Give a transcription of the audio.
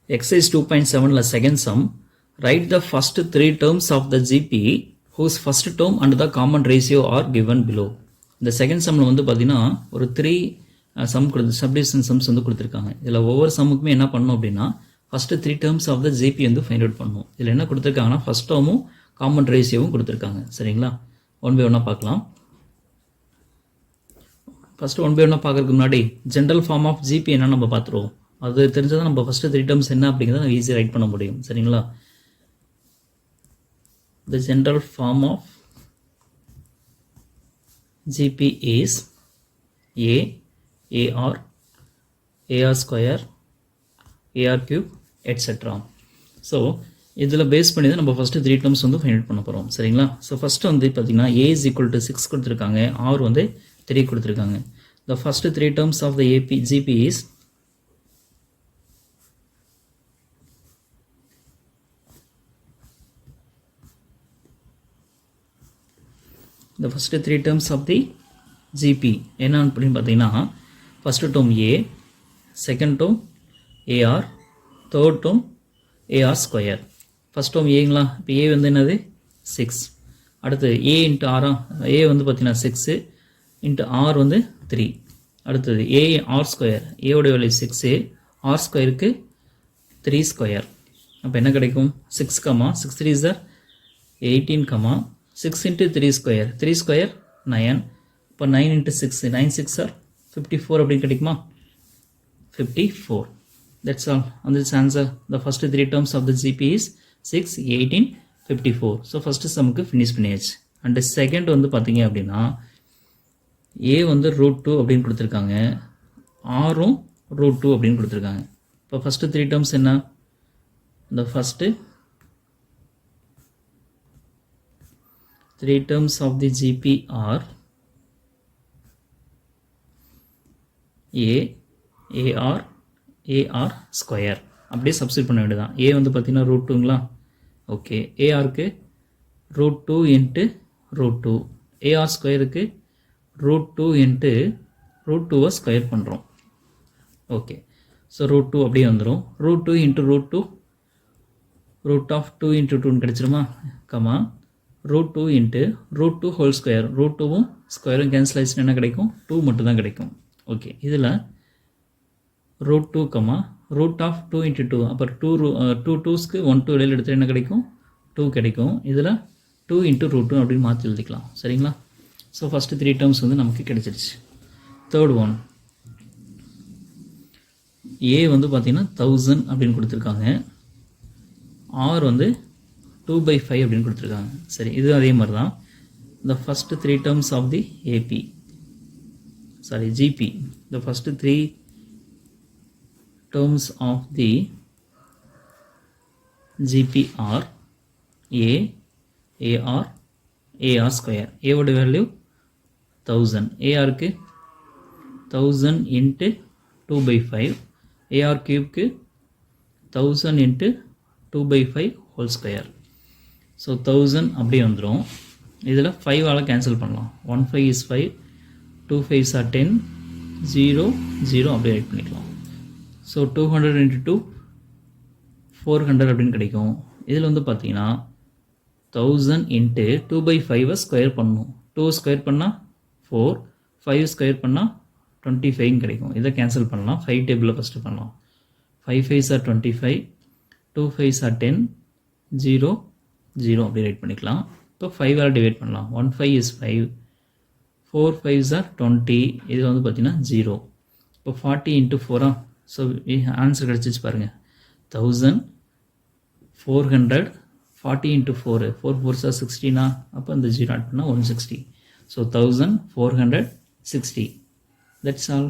Exercise 2.7 second sum. Write the first three terms of the GP whose first term and the common ratio are given below. இந்த second சம்மில் வந்து பார்த்தீங்கன்னா ஒரு 3 some subdivision sums வந்து கொடுத்துருக்காங்க. இதில் ஒவ்வொரு சம்முக்குமே என்ன பண்ணணும் அப்படின்னா first 3 terms of the GP வந்து ஃபைண்ட் அவுட் பண்ணணும். இதில் என்ன கொடுத்துருக்காங்கன்னா ஃபஸ்ட் டேர்மும் காமன் ரேஷியோவும் கொடுத்துருக்காங்க. சரிங்களா, ஒன் பை ஒன்னாக பார்க்கலாம். ஃபஸ்ட்டு ஒன் பை ஒன்னாக பார்க்கறதுக்கு முன்னாடி ஜென்ரல் ஃபார்ம் ஆஃப் ஜிபி என்னன்னு நம்ம பார்த்துருவோம். அது தெரிஞ்சதான் நம்ம ஃபஸ்ட்டு 3 டேர்ம்ஸ் என்ன அப்படிங்கிறத நம்ம ஈஸியாக ரைட் பண்ண முடியும். சரிங்களா, the general form of GP is A, AR, AR square, AR cube, etc. So இதில் பேஸ் பண்ணி தான் நம்ம ஃபஸ்ட்டு 3 டேர்ம்ஸ் வந்து ஃபைண்ட் அவுட் பண்ண போகிறோம். சரிங்களா, ஸோ ஃபஸ்ட்டு வந்து பார்த்தீங்கன்னா A is equal to 6 கொடுத்துருக்காங்க, R வந்து 3 கொடுத்துருக்காங்க. The first 3 terms of the GP is the first 3 terms of the GP என்ன அப்படின்னு பார்த்தீங்கன்னா first term A, second term AR, third term AR square. First term ஏங்களா, இப்போ A வந்து என்னது 6, அடுத்து A இன்ட்டு ஆரா, A வந்து பார்த்தீங்கன்னா 6 இன்ட்டு R வந்து 3, அடுத்தது AR ஸ்கொயர், ஏவோட வேல்யூ 6, R ஸ்கொயருக்கு 3 ஸ்கொயர். அப்போ என்ன கிடைக்கும் 6, 6 3 is 18, 6 into 3 square, 3 square 9, இப்போ 9 into 6, 9 6 are 54 அப்படின்னு கிடைக்குமா, 54. That's all. On this answer, the first 3 terms of the GP is 6, 18, 54. So first sumக்கு finish பண்ணியாச்சு. And second வந்து பார்த்தீங்க அப்படின்னா A வந்து √2 அப்படின்னு கொடுத்துருக்காங்க, Rம் √2 அப்படின்னு கொடுத்துருக்காங்க. இப்போ ஃபஸ்ட்டு 3 terms என்ன, the first 3 terms of the GP are A, AR, AR square. அப்படியே சப்ஸ்டிட் பண்ண வேண்டியதான். A வந்து பார்த்தீங்கன்னா √2ங்களா, ஓகே. ARக்கு √2 இன்ட்டு √2, AR ஸ்கொயருக்கு √2 இன்ட்டு √2வை ஸ்கொயர் பண்ணுறோம். ஓகே, ஸோ √2 அப்படியே வந்துடும். √2 இன்ட்டு √2, √2 இன்ட்டு 2 கிடச்சிருமா, √2 இன்ட்டு √2 ஹோல் ஸ்கொயர், √2வும் ஸ்கொயரும் கேன்சல் ஆயிடுச்சுன்னா என்ன கிடைக்கும், 2 மட்டும் தான் கிடைக்கும். ஓகே, இதில் √2, √2 இன்ட்டு 2, அப்புறம் 2 2ஸ்க்கு 1 2 இடையில எடுத்து என்ன கிடைக்கும், 2 கிடைக்கும். இதில் 2 இன்ட்டு √2 அப்படின்னு மாற்றி எழுதிக்கலாம். சரிங்களா, ஸோ ஃபஸ்ட்டு 3 டேர்ம்ஸ் வந்து நமக்கு கிடைச்சிருச்சு. தேர்ட் ஒன் A வந்து பார்த்தீங்கன்னா 1000 அப்படின்னு கொடுத்துருக்காங்க, R வந்து 2/5 அப்படின்னு கொடுத்துருக்காங்க. சரி, இது அதே மாதிரி தான். the first 3 terms of the GP, the first 3 terms of the GP are A, AR, AR square. A would value 1000, AR க்கு 1000 into 2/5, AR cube க்கு 1000 into 2/5 whole square. ஸோ 1000 அப்படியே வந்துடும். இதில் 5ஆல் கேன்சல் பண்ணலாம். 1 5 is 5, 2 5s are 10, 0 0 அப்படியே right பண்ணிக்கலாம். So 200 into 2 400 அப்படின்னு கிடைக்கும். இதில் வந்து பார்த்தீங்கன்னா 1000 into 2/5 ஸ்கொயர் பண்ணணும். 2 ஸ்கொயர் பண்ணால் 4, 5 ஸ்கொயர் பண்ணால் 25 கிடைக்கும். இதை கேன்சல் பண்ணலாம். 5 டேபிளில் ஃபஸ்ட்டு பண்ணலாம். 5 5s are 25, 2 5s are 10, 0 0 அப்படி ரைட் பண்ணிக்கலாம். இப்போ 5ஆல் டிவைட் பண்ணலாம். 1 5 is 5, 4 5s are 20, இதில் வந்து பார்த்தீங்கன்னா 0. இப்போ 40 into 4, ஸோ ஆன்சர் கிடச்சிச்சு பாருங்கள், 1400. 40 into 4, 4 4s are 16, அப்போ இந்த 0 ஆட் பண்ணால் 160. ஸோ 1460. That's all.